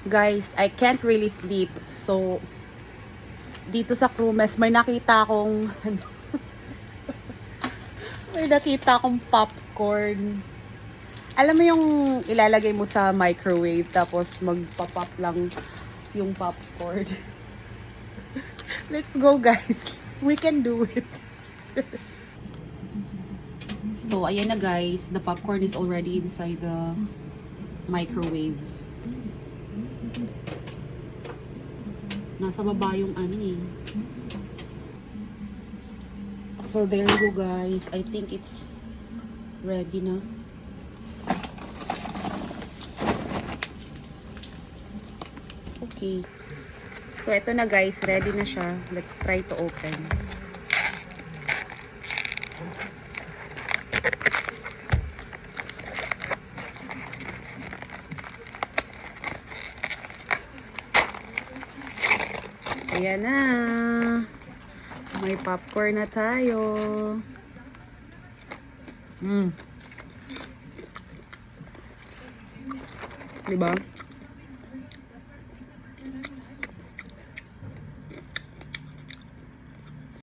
Guys, I can't really sleep. So, dito sa crew mess, may nakita akong may nakita akong popcorn. Alam mo yung ilalagay mo sa microwave tapos magpa-pop lang yung popcorn. Let's go, guys. We can do it. So, ayan na guys. The popcorn is already inside the microwave. Nasa baba yung ano eh. So, there you go guys. I think it's ready na. Okay. So, ito na guys. Ready na siya. Let's try to open. Ayan na. May popcorn na tayo. Diba?